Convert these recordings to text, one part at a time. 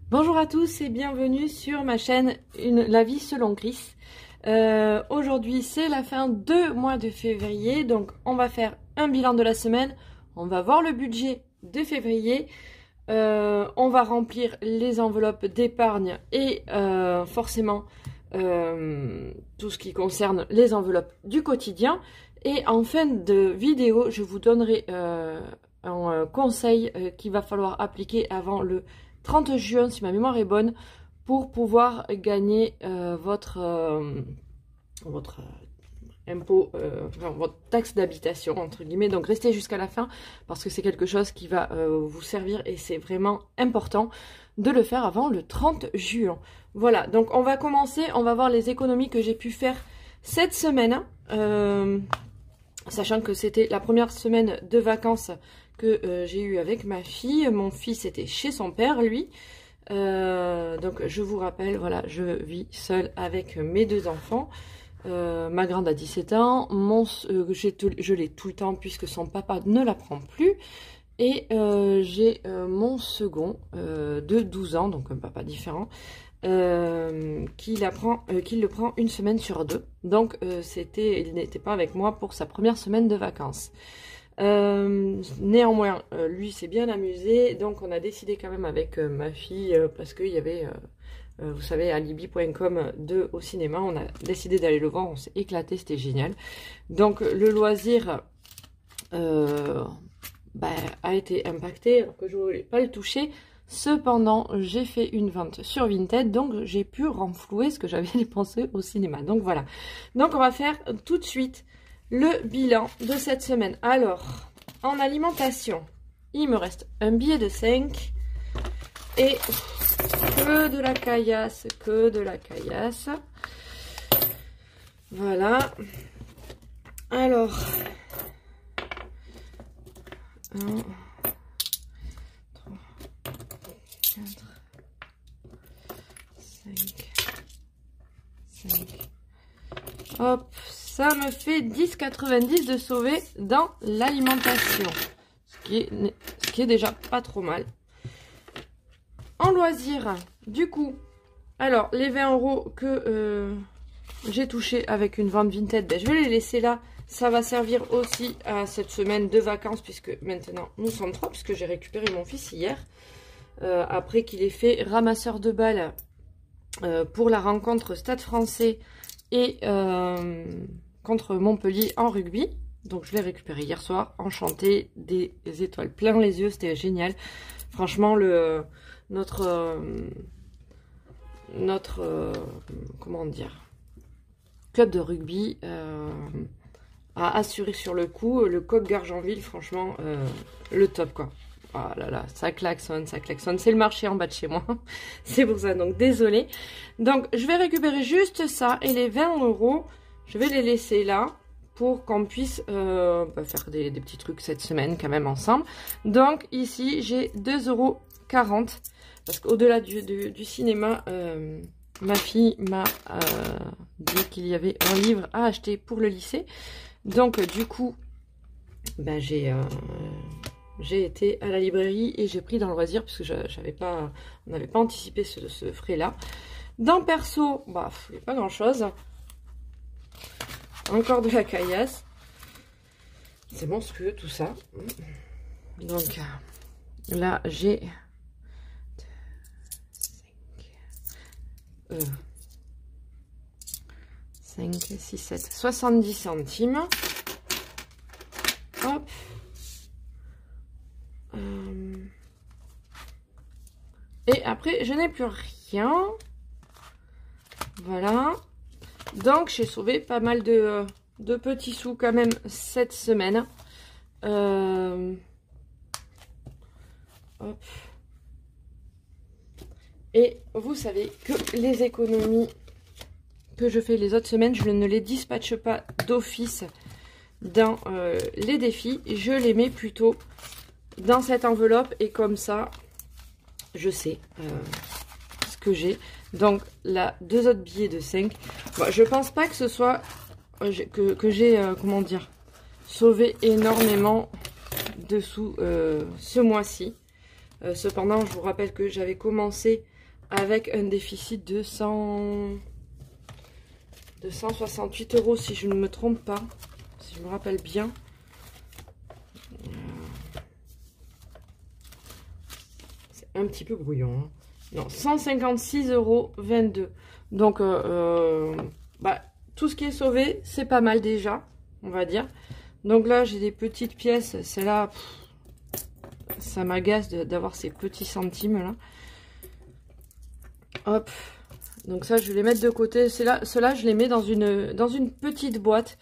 Bonjour à tous et bienvenue sur ma chaîne La vie selon Chris. Aujourd'hui c'est la fin du mois de février, donc on va faire un bilan de la semaine, on va voir le budget de février, on va remplir les enveloppes d'épargne et forcément tout ce qui concerne les enveloppes du quotidien. Et en fin de vidéo, je vous donnerai un conseil qu'il va falloir appliquer avant le 30 juin, si ma mémoire est bonne, pour pouvoir gagner votre impôt, enfin, votre taxe d'habitation, entre guillemets. Donc restez jusqu'à la fin, parce que c'est quelque chose qui va vous servir et c'est vraiment important de le faire avant le 30 juin. Voilà, donc on va commencer, on va voir les économies que j'ai pu faire cette semaine, sachant que c'était la première semaine de vacances que j'ai eu avec ma fille. Mon fils était chez son père, lui. Donc je vous rappelle, voilà, je vis seule avec mes deux enfants. Ma grande a 17 ans, je l'ai tout le temps puisque son papa ne la prend plus. Et j'ai mon second de 12 ans, donc un papa différent, qui le prend une semaine sur deux. Donc il n'était pas avec moi pour sa première semaine de vacances. Néanmoins, lui s'est bien amusé, donc on a décidé quand même avec ma fille, parce qu'il y avait, vous savez, alibi.com au cinéma, on a décidé d'aller le voir, on s'est éclaté, c'était génial. Donc le loisir a été impacté, alors que je ne voulais pas le toucher. Cependant, j'ai fait une vente sur Vinted, donc j'ai pu renflouer ce que j'avais dépensé au cinéma. Donc voilà, donc on va faire tout de suite le bilan de cette semaine. Alors, en alimentation, il me reste un billet de 5 et que de la caillasse, que de la caillasse. Voilà. Alors, 1, 3, 4, 5. Hop. Ça me fait 10,90 de sauver dans l'alimentation. Ce qui est déjà pas trop mal. En loisirs, du coup, alors les 20 € que j'ai touché avec une vente Vinted, je vais les laisser là. Ça va servir aussi à cette semaine de vacances, puisque maintenant nous sommes 3, puisque j'ai récupéré mon fils hier. Après qu'il ait fait ramasseur de balles pour la rencontre Stade Français et contre Montpellier en rugby. Donc je l'ai récupéré hier soir, enchanté, des étoiles plein les yeux, c'était génial. Franchement, notre comment dire, club de rugby a assuré sur le coup. Le Coq Gargenville, franchement, le top quoi. Oh là là, ça klaxonne, ça klaxonne. C'est le marché en bas de chez moi. C'est pour ça, donc désolé. Donc, je vais récupérer juste ça. Et les 20 €, je vais les laisser là pour qu'on puisse faire des petits trucs cette semaine quand même ensemble. Donc, ici, j'ai 2,40 €. Parce qu'au-delà du cinéma, ma fille m'a dit qu'il y avait un livre à acheter pour le lycée. Donc, du coup, ben, j'ai été à la librairie et j'ai pris dans le loisir parce que on n'avait pas anticipé ce frais-là. Dans perso, bah, il n'y a pas grand-chose. Encore de la caillasse. C'est monstrueux tout ça. Donc là, j'ai 5, 6, 7, 70 centimes. Hop. Et après, je n'ai plus rien. Voilà. Donc, j'ai sauvé pas mal de petits sous quand même cette semaine. Hop. Et vous savez que les économies que je fais les autres semaines, je ne les dispatche pas d'office dans les défis. Je les mets plutôt dans cette enveloppe et comme ça, je sais ce que j'ai. Donc là, 2 autres billets de 5. Bon, je pense pas que ce soit que j'ai, comment dire, sauvé énormément de sous ce mois-ci. Cependant, je vous rappelle que j'avais commencé avec un déficit de 168 € si je ne me trompe pas, si je me rappelle bien. C'est un petit peu brouillon, hein. Non, 156,22 €. Donc, bah, tout ce qui est sauvé, c'est pas mal déjà, on va dire. Donc là, j'ai des petites pièces. C'est là, ça m'agace d'avoir ces petits centimes là. Hop. Donc ça, je vais les mettre de côté. Ceux-là, je les mets dans une petite boîte.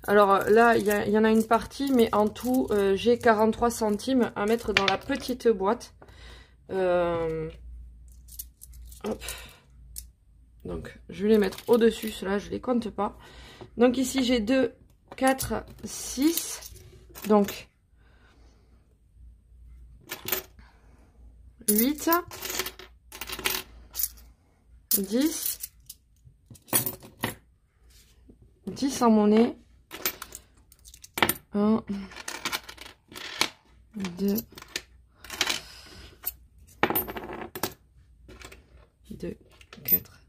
Alors là, il y en a une partie, mais en tout, j'ai 43 centimes à mettre dans la petite boîte. Hop. Donc, je vais les mettre au-dessus. Ceux-là, je les compte pas. Donc ici, j'ai 2, 4, 6. Donc, 8, 10, 10 en monnaie. 1, 2, 4,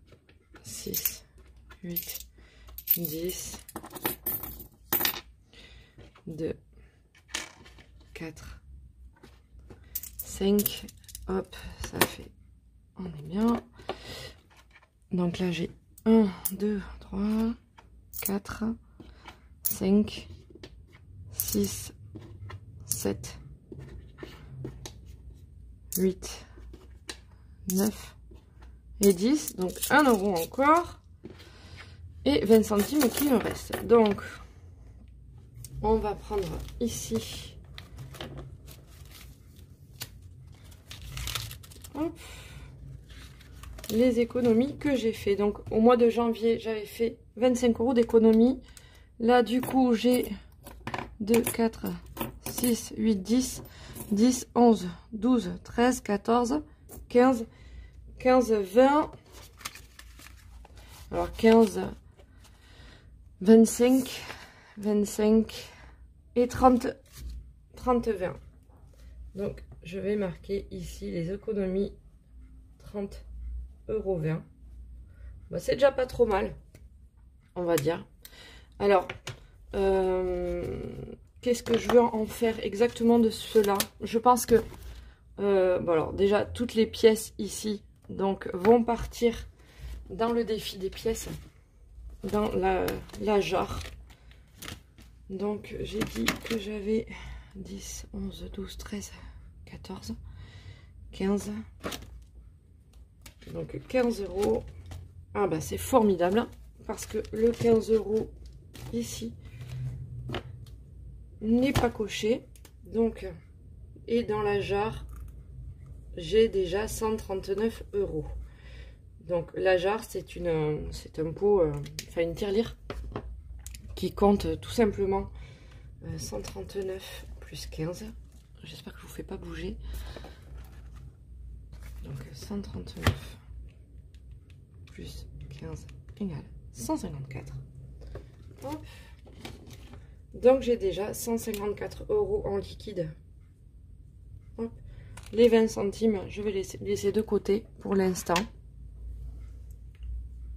6, 8, 10, 2, 4, 5, hop, ça fait, on est bien. Donc là j'ai 1, 2, 3, 4, 5, 6, 7, 8, 9 et 10. Donc 1 € encore. Et 20 centimes qui me reste. Donc, on va prendre ici. Hop, les économies que j'ai fait. Donc, au mois de janvier, j'avais fait 25 € d'économie. Là, du coup, j'ai 2, 4, 6, 8, 10, 10, 11, 12, 13, 14, 15, 20. Alors, 15, 25 et 30, 20. Donc, je vais marquer ici les économies 30,20 €. Bah, c'est déjà pas trop mal, on va dire. Alors, qu'est-ce que je veux en faire exactement de cela? Je pense que, bon alors, déjà, toutes les pièces ici donc, vont partir dans le défi des pièces, dans la jarre. Donc, j'ai dit que j'avais 10, 11, 12, 13, 14, 15. Donc, 15 €. Ah, bah, c'est formidable. Parce que le 15 € ici n'est pas coché. Donc, et dans la jarre, j'ai déjà 139 €. Donc, la jarre, c'est un pot, enfin une tirelire qui compte tout simplement 139 plus 15. J'espère que je ne vous fais pas bouger. Donc, 139 plus 15 égale 154. Hop. Donc, j'ai déjà 154 € en liquide. Hop. Les 20 centimes, je vais laisser de côté pour l'instant.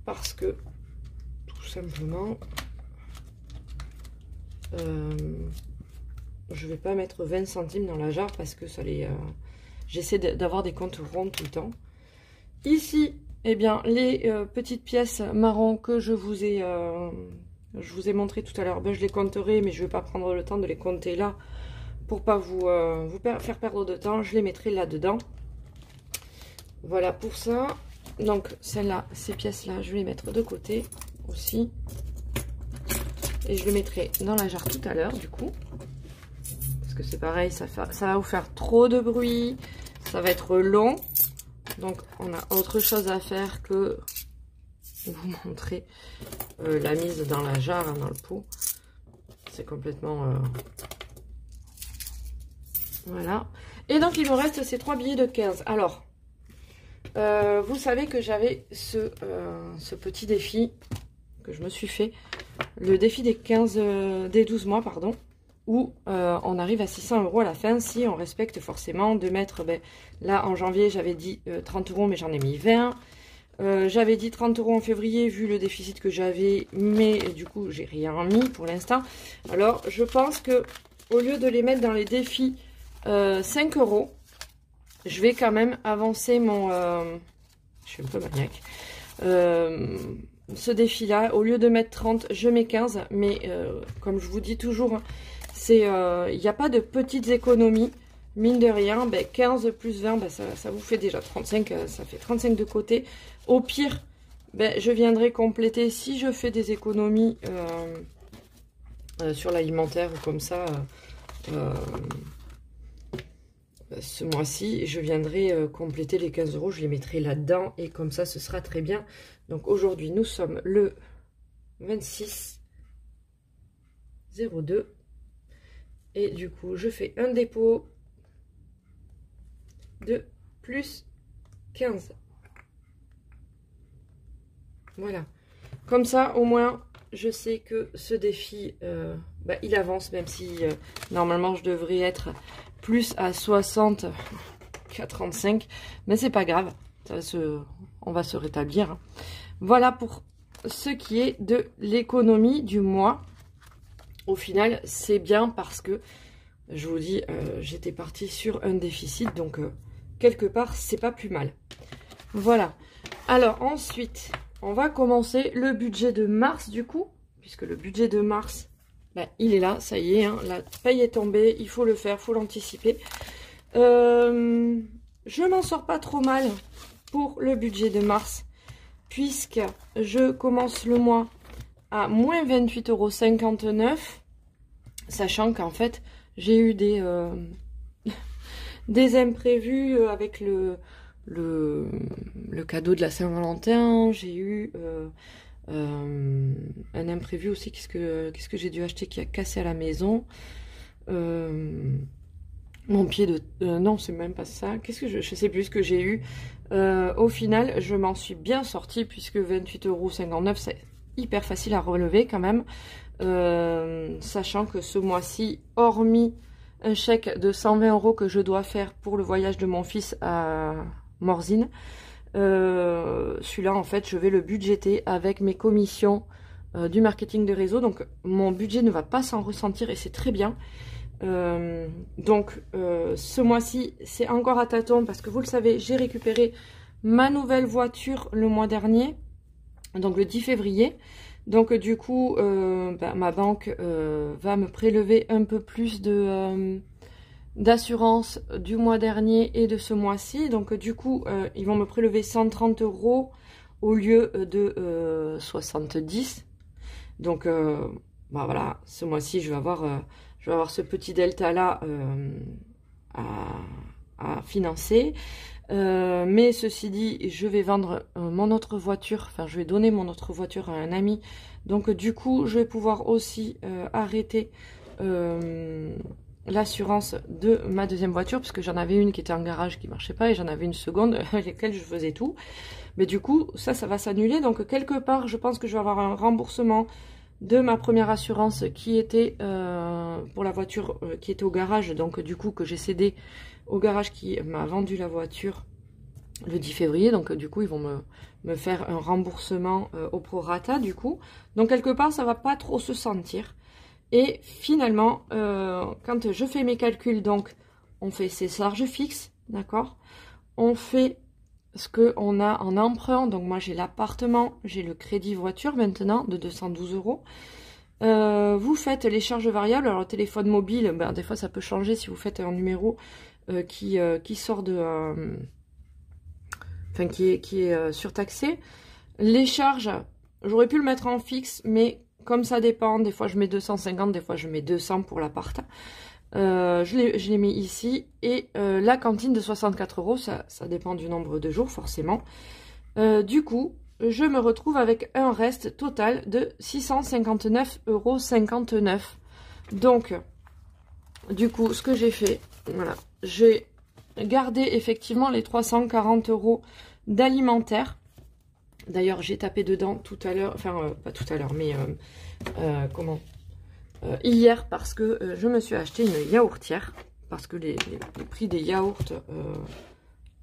Parce que, tout simplement, je vais pas mettre 20 centimes dans la jarre parce que ça les... j'essaie d'avoir des comptes ronds tout le temps. Ici, eh bien, les petites pièces marron que je vous ai montré tout à l'heure, ben, je les compterai, mais je vais pas prendre le temps de les compter là pour pas vous faire perdre de temps. Je les mettrai là-dedans. Voilà pour ça. Donc, celle-là, ces pièces-là, je vais les mettre de côté aussi. Et je les mettrai dans la jarre tout à l'heure, du coup. Parce que c'est pareil, ça va vous faire trop de bruit. Ça va être long. Donc, on a autre chose à faire que vous montrer la mise dans la jarre, hein, dans le pot. C'est complètement... Voilà. Et donc, il me reste ces 3 billets de 15. Alors... vous savez que j'avais ce petit défi que je me suis fait, le défi des 12 mois, pardon, où on arrive à 600 € à la fin, si on respecte forcément de mettre, ben, là en janvier j'avais dit 30 €, mais j'en ai mis 20. J'avais dit 30 € en février vu le déficit que j'avais, mais du coup j'ai rien mis pour l'instant. Alors je pense que au lieu de les mettre dans les défis 5 €, je vais quand même avancer mon... je suis un peu maniaque. Ce défi là, au lieu de mettre 30, je mets 15, mais comme je vous dis toujours, c'est il n'y a pas de petites économies. Mine de rien, ben, 15 plus 20, ben, ça vous fait déjà 35, ça fait 35 de côté. Au pire, ben, je viendrai compléter si je fais des économies sur l'alimentaire ou comme ça. Ce mois-ci, je viendrai compléter les 15 €, je les mettrai là-dedans et comme ça, ce sera très bien. Donc aujourd'hui, nous sommes le 26/02 et du coup, je fais un dépôt de plus 15. Voilà. Comme ça, au moins, je sais que ce défi, bah, il avance, même si normalement, je devrais être plus à 60 qu'à 35. Mais c'est pas grave. On va se rétablir. Hein. Voilà pour ce qui est de l'économie du mois. Au final, c'est bien parce que, je vous dis, j'étais partie sur un déficit. Donc, quelque part, c'est pas plus mal. Voilà. Alors, ensuite, on va commencer le budget de mars, du coup. Puisque le budget de mars, bah, il est là, ça y est. Hein, la paye est tombée, il faut le faire, il faut l'anticiper. Je m'en sors pas trop mal pour le budget de mars. Puisque je commence le mois à moins 28,59 €. Sachant qu'en fait, j'ai eu des imprévus avec le cadeau de la Saint-Valentin. J'ai eu un imprévu aussi. Qu'est-ce que j'ai dû acheter qui a cassé à la maison? Mon pied de... non, c'est même pas ça. Qu'est-ce que je sais plus ce que j'ai eu. Au final, je m'en suis bien sortie puisque 28,59 €, c'est hyper facile à relever quand même. Sachant que ce mois-ci, hormis un chèque de 120 € que je dois faire pour le voyage de mon fils à Morzine, celui-là, en fait, je vais le budgéter avec mes commissions du marketing de réseau. Donc, mon budget ne va pas s'en ressentir et c'est très bien. Donc, ce mois-ci, c'est encore à tâtons parce que vous le savez, j'ai récupéré ma nouvelle voiture le mois dernier, donc le 10 février. Donc, du coup, bah, ma banque va me prélever un peu plus d'assurance du mois dernier et de ce mois-ci. Donc, du coup, ils vont me prélever 130 € au lieu de 70. Donc, bah, voilà, ce mois-ci, je vais avoir ce petit delta-là à financer. Mais ceci dit, je vais vendre mon autre voiture, enfin je vais donner mon autre voiture à un ami. Donc du coup, je vais pouvoir aussi arrêter l'assurance de ma deuxième voiture, puisque j'en avais une qui était en garage qui marchait pas et j'en avais une seconde avec laquelle je faisais tout. Mais du coup, ça va s'annuler. Donc quelque part, je pense que je vais avoir un remboursement de ma première assurance qui était pour la voiture qui était au garage, donc du coup que j'ai cédé au garage qui m'a vendu la voiture le 10 février, donc du coup ils vont me faire un remboursement au prorata du coup, donc quelque part ça va pas trop se sentir. Et finalement quand je fais mes calculs, donc on fait ses charges fixes, d'accord, on fait ce qu'on a en emprunt. Donc moi j'ai l'appartement, j'ai le crédit voiture maintenant de 212 €. Vous faites les charges variables. Alors le téléphone mobile, ben, des fois ça peut changer si vous faites un numéro qui sort de... enfin qui est surtaxé. Les charges, j'aurais pu le mettre en fixe, mais comme ça dépend, des fois je mets 250, des fois je mets 200 pour l'appart. Je l'ai mis ici. Et la cantine de 64 €, ça dépend du nombre de jours forcément. Du coup, je me retrouve avec un reste total de 659,59 €. Donc, du coup, ce que j'ai fait, voilà, j'ai gardé effectivement les 340 € d'alimentaire. D'ailleurs, j'ai tapé dedans tout à l'heure, enfin, pas tout à l'heure, mais comment hier parce que je me suis acheté une yaourtière. Parce que les prix des yaourts,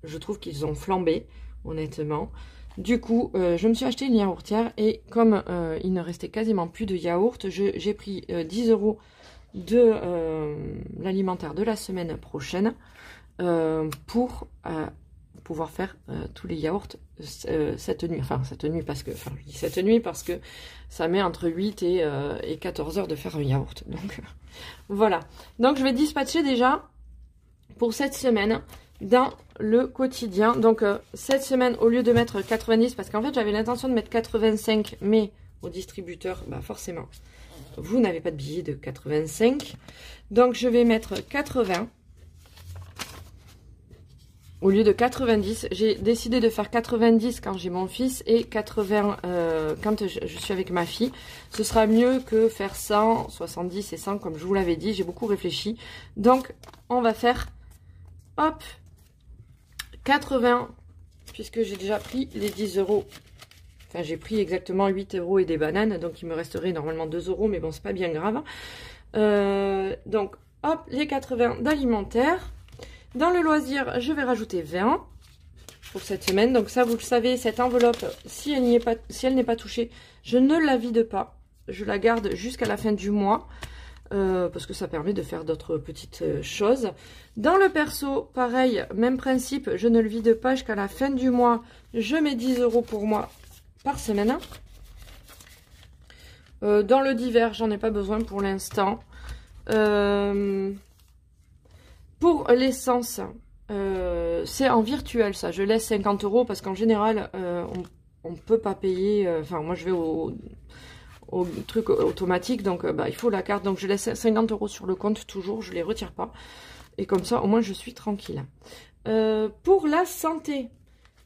je trouve qu'ils ont flambé, honnêtement. Du coup, je me suis acheté une yaourtière et comme il ne restait quasiment plus de yaourt, j'ai pris 10 € de l'alimentaire de la semaine prochaine pour pouvoir faire tous les yaourts cette nuit. Enfin, cette nuit parce que, enfin, je dis cette nuit parce que ça met entre 8 et 14 heures de faire un yaourt. Donc, voilà. Donc, je vais dispatcher déjà pour cette semaine dans le quotidien. Donc, cette semaine, au lieu de mettre 90, parce qu'en fait, j'avais l'intention de mettre 85, mais au distributeur, bah forcément, vous n'avez pas de billet de 85. Donc, je vais mettre 80. Au lieu de 90, j'ai décidé de faire 90 quand j'ai mon fils et 80 quand je suis avec ma fille. Ce sera mieux que faire 100, 70 et 100 comme je vous l'avais dit. J'ai beaucoup réfléchi. Donc, on va faire, hop, 80, puisque j'ai déjà pris les 10 €. Enfin, j'ai pris exactement 8 € et des bananes. Donc, il me resterait normalement 2 €, mais bon, c'est pas bien grave. Donc, hop, les 80 d'alimentaire. Dans le loisir, je vais rajouter 20 pour cette semaine. Donc ça, vous le savez, cette enveloppe, si elle n'est pas touchée, je ne la vide pas. Je la garde jusqu'à la fin du mois parce que ça permet de faire d'autres petites choses. Dans le perso, pareil, même principe, je ne le vide pas jusqu'à la fin du mois. Je mets 10 € pour moi par semaine. Dans le divers, j'en ai pas besoin pour l'instant. Pour l'essence, c'est en virtuel ça, je laisse 50 € parce qu'en général, on ne peut pas payer, enfin moi je vais au truc automatique, donc bah, il faut la carte, donc je laisse 50 € sur le compte toujours, je ne les retire pas, et comme ça au moins je suis tranquille. Pour la santé,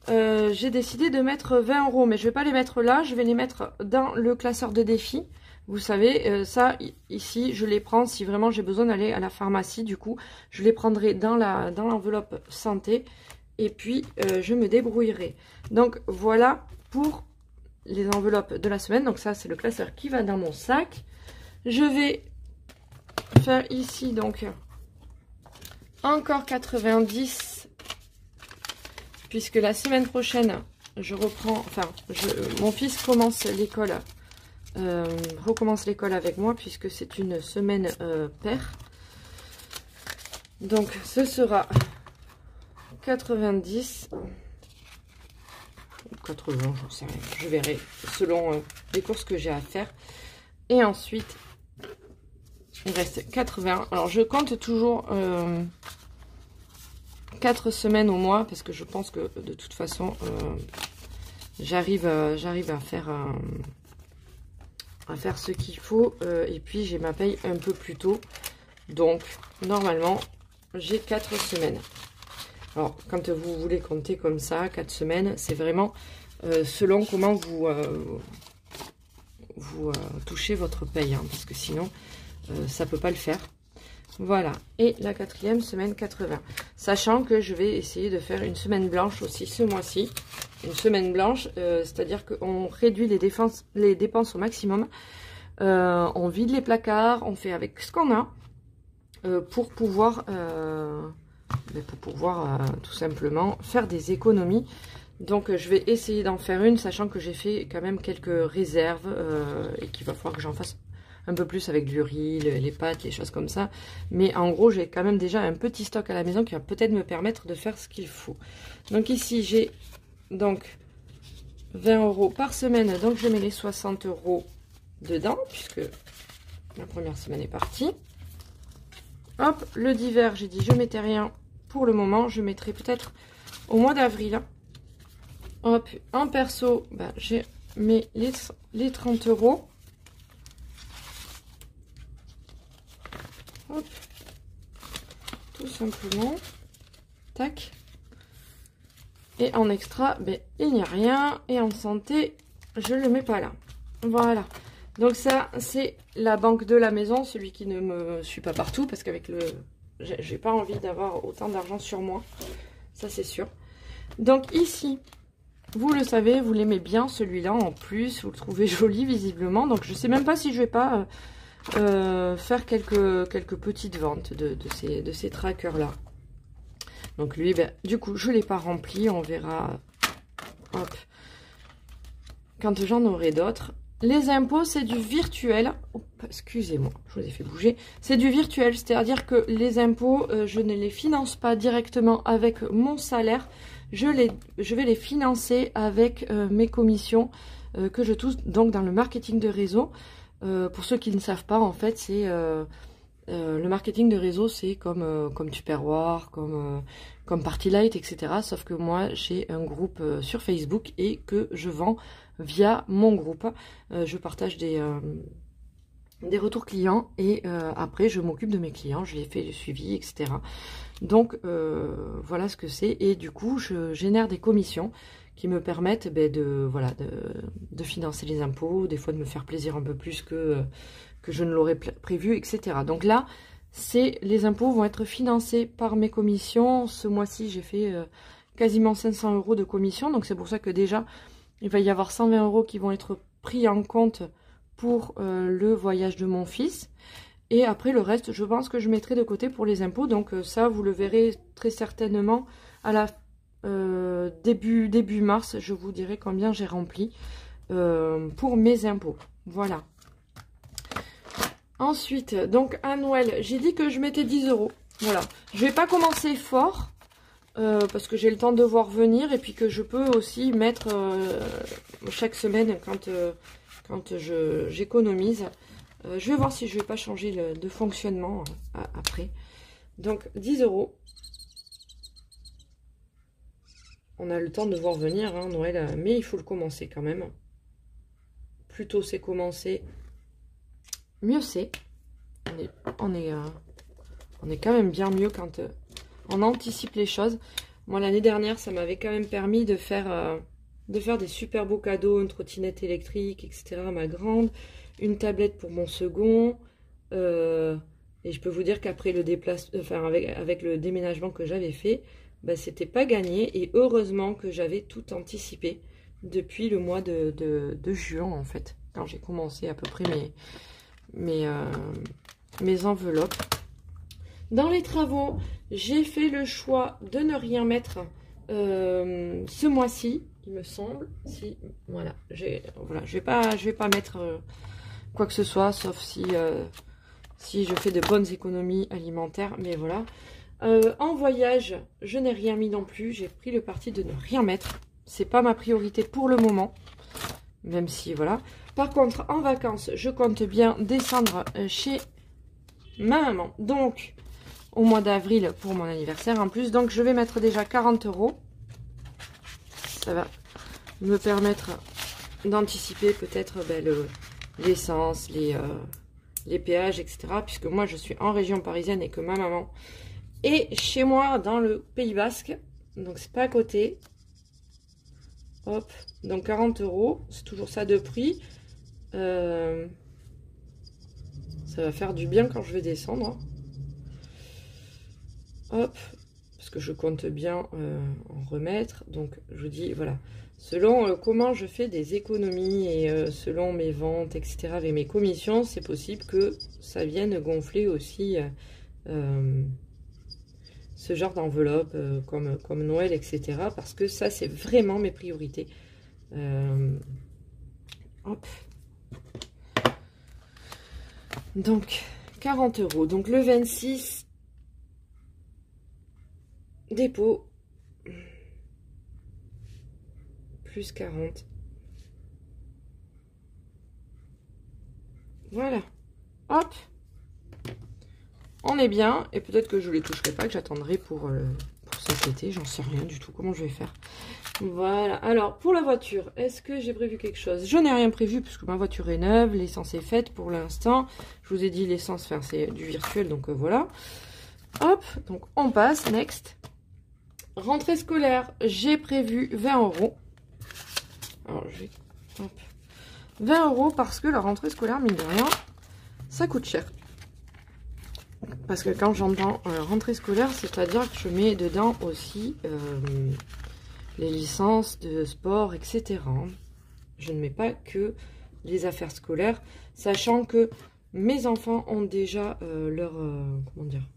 j'ai décidé de mettre 20 €, mais je ne vais pas les mettre là, je vais les mettre dans le classeur de défis. Vous savez, ça, ici, je les prends si vraiment j'ai besoin d'aller à la pharmacie. Du coup, je les prendrai dans l'enveloppe santé. Et puis, je me débrouillerai. Donc, voilà pour les enveloppes de la semaine. Donc, ça, c'est le classeur qui va dans mon sac. Je vais faire ici, donc, encore 90. Puisque la semaine prochaine, je reprends... Enfin, mon fils commence l'école... recommence l'école avec moi puisque c'est une semaine paire. Donc ce sera 90 ou 80, je sais rien, je verrai selon les courses que j'ai à faire. Et ensuite il reste 80. Alors je compte toujours 4 semaines au mois parce que je pense que de toute façon j'arrive à faire ce qu'il faut, et puis j'ai ma paye un peu plus tôt, donc normalement j'ai 4 semaines. Alors quand vous voulez compter comme ça, 4 semaines, c'est vraiment selon comment vous touchez votre paye, hein, parce que sinon ça peut pas le faire. Voilà, et la 4e semaine 80, sachant que je vais essayer de faire une semaine blanche aussi ce mois-ci. Une semaine blanche, c'est-à-dire qu'on réduit les dépenses au maximum. On vide les placards, on fait avec ce qu'on a pour pouvoir tout simplement faire des économies. Donc je vais essayer d'en faire une, sachant que j'ai fait quand même quelques réserves et qu'il va falloir que j'en fasse un peu plus avec du riz, les pâtes, les choses comme ça. Mais en gros, j'ai quand même déjà un petit stock à la maison qui va peut-être me permettre de faire ce qu'il faut. Donc ici, j'ai donc 20 € par semaine. Donc je mets les 60 € dedans, puisque la première semaine est partie. Hop, le divers, j'ai dit je mettais rien pour le moment. Je mettrai peut-être au mois d'avril. Hop, en perso, bah, j'ai mis les 30 €. Hop, tout simplement. Tac. Et en extra, ben, il n'y a rien. Et en santé, je ne le mets pas là. Voilà. Donc ça, c'est la banque de la maison, celui qui ne me suit pas partout, parce qu'avec le... j'ai pas envie d'avoir autant d'argent sur moi. Ça, c'est sûr. Donc ici, vous le savez, vous l'aimez bien, celui-là, en plus. Vous le trouvez joli, visiblement. Donc je sais même pas si je vais pas faire quelques petites ventes de ces trackers-là. Donc lui, ben, du coup, je ne l'ai pas rempli. On verra hop, quand j'en aurai d'autres. Les impôts, c'est du virtuel. Excusez-moi, je vous ai fait bouger. C'est du virtuel, c'est-à-dire que les impôts, je ne les finance pas directement avec mon salaire. Je vais les financer avec mes commissions que je touche donc dans le marketing de réseau. Pour ceux qui ne savent pas, en fait, c'est le marketing de réseau, c'est comme Tupperware, comme Partylight, etc. Sauf que moi, j'ai un groupe sur Facebook et que je vends via mon groupe. Je partage des retours clients et après, je m'occupe de mes clients, je les fais le suivi, etc. Donc, voilà ce que c'est. Et du coup, je génère des commissions qui me permettent de financer les impôts, des fois de me faire plaisir un peu plus que je ne l'aurais prévu, etc. Donc là, les impôts vont être financés par mes commissions. Ce mois-ci, j'ai fait quasiment 500 € de commission. Donc c'est pour ça que déjà, il va y avoir 120 € qui vont être pris en compte pour le voyage de mon fils. Et après, le reste, je pense que je mettrai de côté pour les impôts. Donc ça, vous le verrez très certainement à la début mars. Je vous dirai combien j'ai rempli pour mes impôts. Voilà. Ensuite, donc à Noël, j'ai dit que je mettais 10 €. Voilà. Je vais pas commencer fort parce que j'ai le temps de voir venir et puis que je peux aussi mettre chaque semaine quand j'économise. Je vais voir si je vais pas changer de fonctionnement après. Donc 10 €. On a le temps de voir venir, hein, Noël, mais il faut le commencer quand même. Plus tôt c'est commencé, mieux c'est. On est quand même bien mieux quand on anticipe les choses. Moi, l'année dernière, ça m'avait quand même permis de faire des super beaux cadeaux, une trottinette électrique, etc. à ma grande, une tablette pour mon second. Et je peux vous dire qu'après le avec le déménagement que j'avais fait, bah, c'était pas gagné. Et heureusement que j'avais tout anticipé depuis le mois de juin, en fait, quand j'ai commencé à peu près mes enveloppes. Dans les travaux, j'ai fait le choix de ne rien mettre ce mois-ci, il me semble. Si, voilà, je vais pas mettre quoi que ce soit, sauf si je fais de bonnes économies alimentaires, mais voilà. En voyage, je n'ai rien mis non plus. J'ai pris le parti de ne rien mettre. C'est pas ma priorité pour le moment, même si voilà. Par contre, en vacances, je compte bien descendre chez ma maman. Donc, au mois d'avril pour mon anniversaire en plus. Donc, je vais mettre déjà 40 €. Ça va me permettre d'anticiper peut-être l'essence, les péages, etc. Puisque moi, je suis en région parisienne et que ma maman est chez moi dans le Pays Basque. Donc, c'est pas à côté. Hop. Donc, 40 €. C'est toujours ça de prix. Ça va faire du bien quand je vais descendre. Hop, parce que je compte bien en remettre. Donc, je vous dis, voilà, selon comment je fais des économies et selon mes ventes, etc., avec mes commissions, c'est possible que ça vienne gonfler aussi ce genre d'enveloppe comme Noël, etc., parce que ça, c'est vraiment mes priorités. Hop. Donc, 40 €. Donc, le 26... dépôt, plus 40. Voilà. Hop. On est bien. Et peut-être que je ne les toucherai pas, que j'attendrai pour cet été. J'en sais rien du tout comment je vais faire. Voilà. Alors, pour la voiture, est-ce que j'ai prévu quelque chose? Je n'ai rien prévu puisque ma voiture est neuve. L'essence est faite pour l'instant. Je vous ai dit l'essence, enfin, c'est du virtuel, donc voilà. Hop. Donc, on passe. Next. Rentrée scolaire, j'ai prévu 20 €. Alors, je vais... Hop. 20 € parce que la rentrée scolaire, mine de rien, ça coûte cher. Parce que quand j'entends rentrée scolaire, c'est-à-dire que je mets dedans aussi les licences de sport, etc. Je ne mets pas que les affaires scolaires, sachant que mes enfants ont déjà leur... comment dire?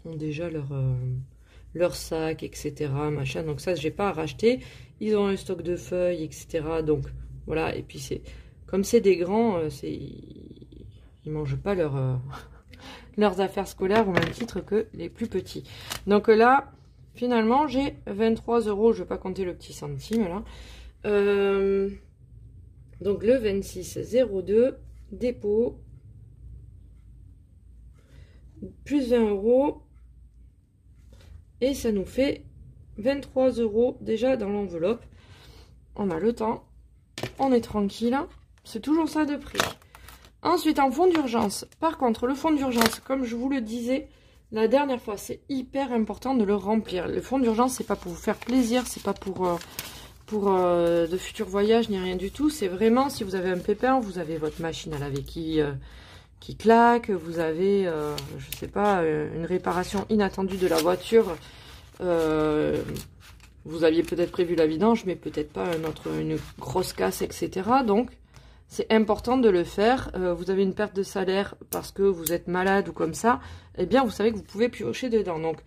Ont déjà leur sac, etc. Machin. Donc ça, j'ai pas à racheter. Ils ont un stock de feuilles, etc. Donc voilà. Et puis c'est comme c'est des grands, ils mangent pas leurs affaires scolaires au même titre que les plus petits. Donc là, finalement, j'ai 23 €. Je vais pas compter le petit centime là. Donc le 26,02 dépôt plus 20 € et ça nous fait 23 € déjà dans l'enveloppe. On a le temps, on est tranquille, c'est toujours ça de prix. Ensuite, en fonds d'urgence, par contre, le fonds d'urgence, comme je vous le disais la dernière fois, c'est hyper important de le remplir. Le fonds d'urgence, c'est pas pour vous faire plaisir, c'est pas pour de futurs voyages, ni rien du tout. C'est vraiment, si vous avez un pépin, vous avez votre machine à laver qui claque, vous avez, je sais pas, une réparation inattendue de la voiture. Vous aviez peut-être prévu la vidange, mais peut-être pas une grosse casse, etc. Donc, c'est important de le faire. Vous avez une perte de salaire parce que vous êtes malade ou comme ça, eh bien, vous savez que vous pouvez piocher dedans. Donc,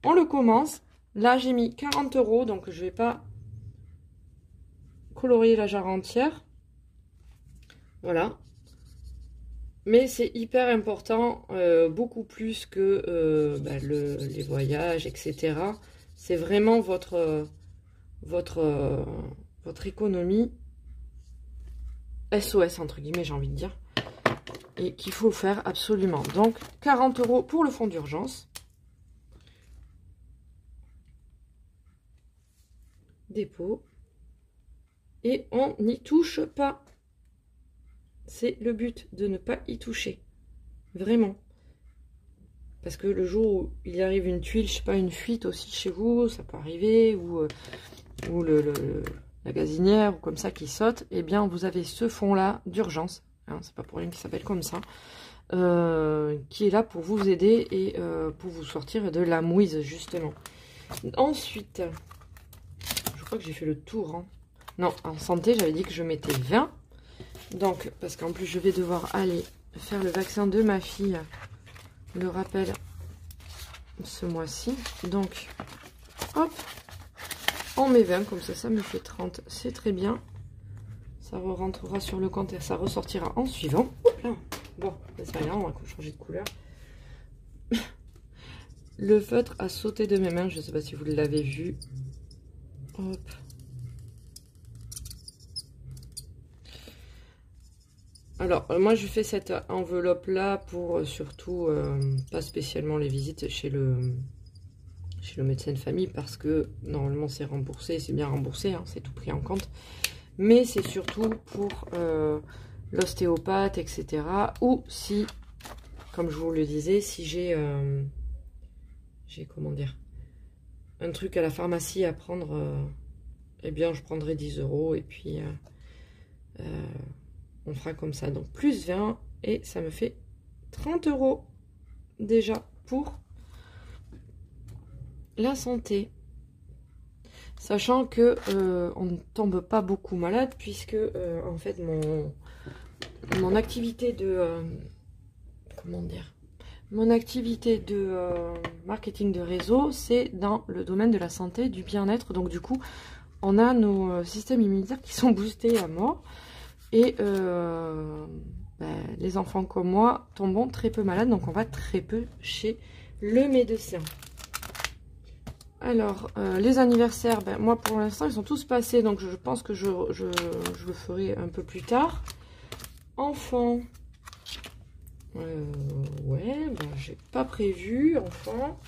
on le commence. Là, j'ai mis 40 €, donc je vais pas colorier la jarre entière. Voilà. Mais c'est hyper important, beaucoup plus que les voyages, etc. C'est vraiment votre économie SOS, entre guillemets, j'ai envie de dire. Et qu'il faut faire absolument. Donc, 40 € pour le fonds d'urgence. Dépôt. Et on n'y touche pas. C'est le but, de ne pas y toucher. Vraiment. Parce que le jour où il arrive une tuile, je sais pas, une fuite aussi chez vous, ça peut arriver, ou la gazinière, ou comme ça, qui saute, eh bien, vous avez ce fond-là d'urgence, hein, c'est pas pour rien qu'il s'appelle comme ça, qui est là pour vous aider et pour vous sortir de la mouise, justement. Ensuite, je crois que j'ai fait le tour, hein. Non, en santé, j'avais dit que je mettais 20. Donc, parce qu'en plus, je vais devoir aller faire le vaccin de ma fille, le rappel, ce mois-ci. Donc, hop, on met 20, comme ça me fait 30. C'est très bien. Ça rentrera sur le compte et ça ressortira en suivant. Là. Bon, c'est pas grave, on va changer de couleur. Le feutre a sauté de mes mains, je ne sais pas si vous l'avez vu. Hop. Alors, moi, je fais cette enveloppe-là pour surtout, pas spécialement les visites chez le médecin de famille, parce que normalement, c'est remboursé, c'est bien remboursé, hein, c'est tout pris en compte. Mais c'est surtout pour l'ostéopathe, etc. Ou si, comme je vous le disais, si j'ai, comment dire, un truc à la pharmacie à prendre, eh bien, je prendrai 10 € et puis... on fera comme ça, donc plus 20 et ça me fait 30 € déjà pour la santé. Sachant que on ne tombe pas beaucoup malade puisque en fait mon activité de comment dire, mon activité de marketing de réseau, c'est dans le domaine de la santé, du bien-être. Donc du coup, on a nos systèmes immunitaires qui sont boostés à mort. Et les enfants comme moi tombons très peu malades, donc on va très peu chez le médecin. Alors, les anniversaires, moi pour l'instant ils sont tous passés, donc je pense que je le ferai un peu plus tard. Enfants, ouais, j'ai pas prévu, enfants.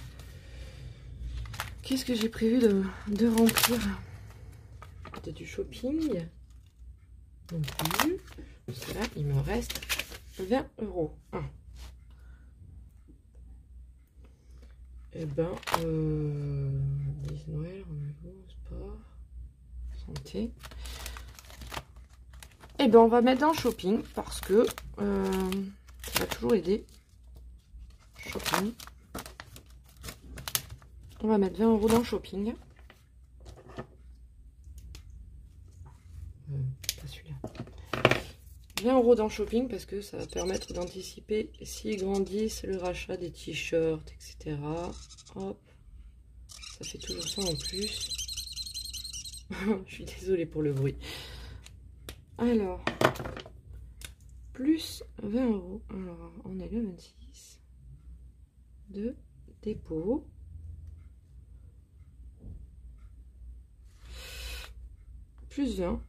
Qu'est-ce que j'ai prévu de remplir? Peut-être du shopping. Non plus. Parce que là, il me reste 20 €. Ah. Et ben, Noël, sport, santé. Et ben, on va mettre dans le shopping parce que ça va toujours aider. Shopping. On va mettre 20 € dans le shopping. Pas celui-là. 20 € dans shopping parce que ça va permettre d'anticiper s'ils grandissent le rachat des t-shirts, etc. Hop, ça fait toujours ça en plus. Je suis désolée pour le bruit. Alors, plus 20 €. Alors, on est le 26 de dépôt. Plus 20.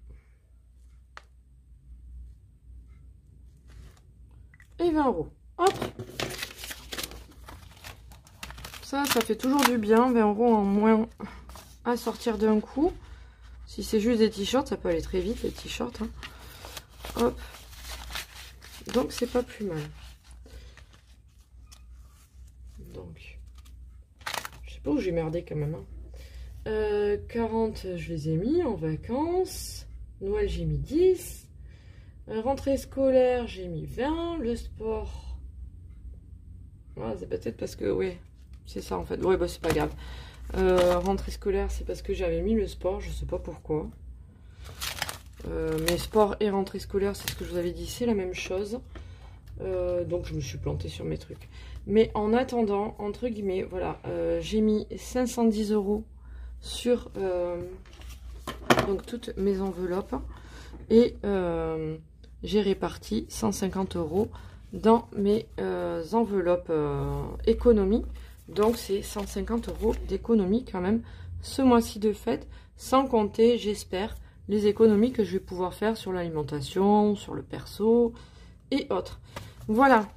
Et 20 €. Hop. Ça fait toujours du bien. 20 € en moins à sortir d'un coup. Si c'est juste des t-shirts, ça peut aller très vite, les t-shirts. Hein. Hop. Donc, c'est pas plus mal. Donc, je sais pas où j'ai merdé quand même. Hein. 40, je les ai mis en vacances. Noël, j'ai mis 10. Rentrée scolaire, j'ai mis 20. Le sport. Ah, c'est peut-être parce que, ouais, c'est ça en fait. Ouais, bah c'est pas grave. Rentrée scolaire, c'est parce que j'avais mis le sport, je sais pas pourquoi. Mais sport et rentrée scolaire, c'est ce que je vous avais dit, c'est la même chose. Donc je me suis plantée sur mes trucs. Mais en attendant, entre guillemets, voilà, j'ai mis 510 € sur donc toutes mes enveloppes. Et j'ai réparti 150 € dans mes enveloppes économie. Donc c'est 150 € d'économie quand même ce mois-ci de fête, sans compter, j'espère, les économies que je vais pouvoir faire sur l'alimentation, sur le perso et autres. Voilà,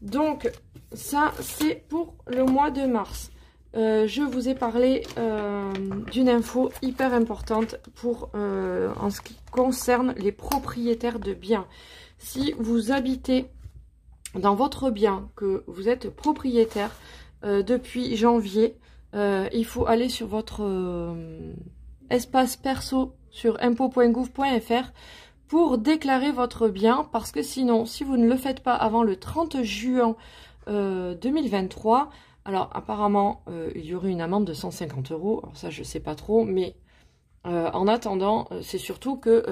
donc ça c'est pour le mois de mars. Je vous ai parlé d'une info hyper importante pour en ce qui concerne les propriétaires de biens. Si vous habitez dans votre bien, que vous êtes propriétaire depuis janvier, il faut aller sur votre espace perso sur impôt.gouv.fr pour déclarer votre bien, parce que sinon, si vous ne le faites pas avant le 30 juin 2023, alors apparemment, il y aurait une amende de 150 €, alors ça je sais pas trop, mais en attendant, c'est surtout que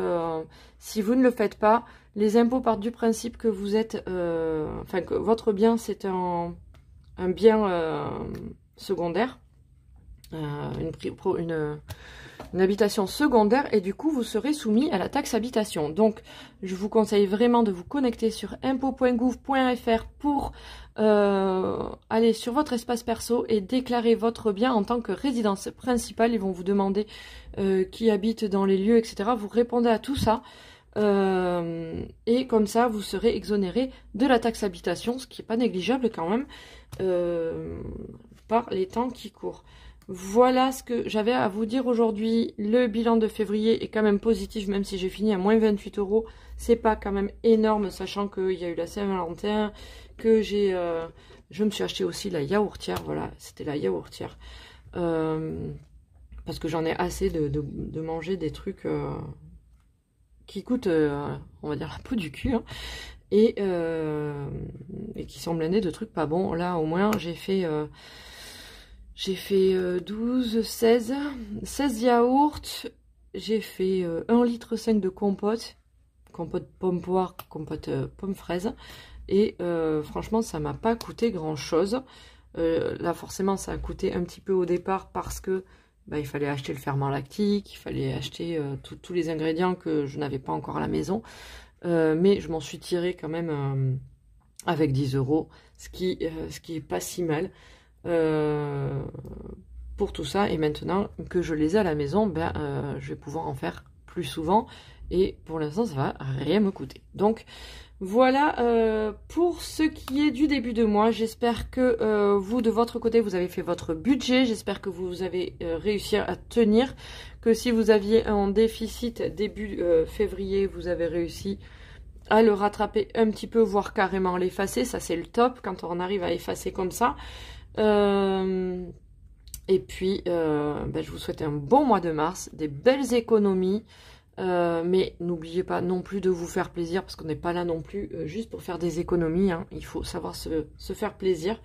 si vous ne le faites pas, les impôts partent du principe que vous êtes, enfin que votre bien c'est un bien secondaire, une habitation secondaire, et du coup vous serez soumis à la taxe habitation. Donc je vous conseille vraiment de vous connecter sur impôt.gouv.fr pour aller sur votre espace perso et déclarer votre bien en tant que résidence principale. Ils vont vous demander qui habite dans les lieux, etc. Vous répondez à tout ça. Et comme ça vous serez exonéré de la taxe habitation, ce qui n'est pas négligeable quand même par les temps qui courent. Voilà ce que j'avais à vous dire aujourd'hui. Le bilan de février est quand même positif, même si j'ai fini à moins 28 €. C'est pas quand même énorme, sachant qu'il y a eu la Saint-Valentin, que je me suis acheté aussi la yaourtière. Voilà, c'était la yaourtière. Parce que j'en ai assez de manger des trucs qui coûtent, on va dire, la peau du cul. Hein, et qui sont blindés de trucs pas bons. Là, au moins, j'ai fait 12, 16 yaourts, j'ai fait 1,5 litre de compote pomme poire, compote pomme fraise, et franchement ça m'a pas coûté grand chose. Là forcément ça a coûté un petit peu au départ parce que il fallait acheter le ferment lactique, il fallait acheter tous les ingrédients que je n'avais pas encore à la maison, mais je m'en suis tirée quand même avec 10 €, ce qui est pas si mal. Pour tout ça, et maintenant que je les ai à la maison, je vais pouvoir en faire plus souvent, et pour l'instant ça va rien me coûter. Donc voilà pour ce qui est du début de mois. J'espère que vous de votre côté vous avez fait votre budget, j'espère que vous avez réussi à tenir, que si vous aviez un déficit début février, vous avez réussi à le rattraper un petit peu, voire carrément l'effacer. Ça c'est le top quand on arrive à effacer comme ça. Et puis je vous souhaite un bon mois de mars, des belles économies, mais n'oubliez pas non plus de vous faire plaisir, parce qu'on n'est pas là non plus juste pour faire des économies, hein. Il faut savoir se faire plaisir.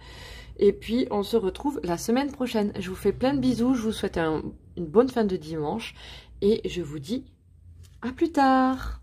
Et puis on se retrouve la semaine prochaine. Je vous fais plein de bisous, je vous souhaite une bonne fin de dimanche, et je vous dis à plus tard.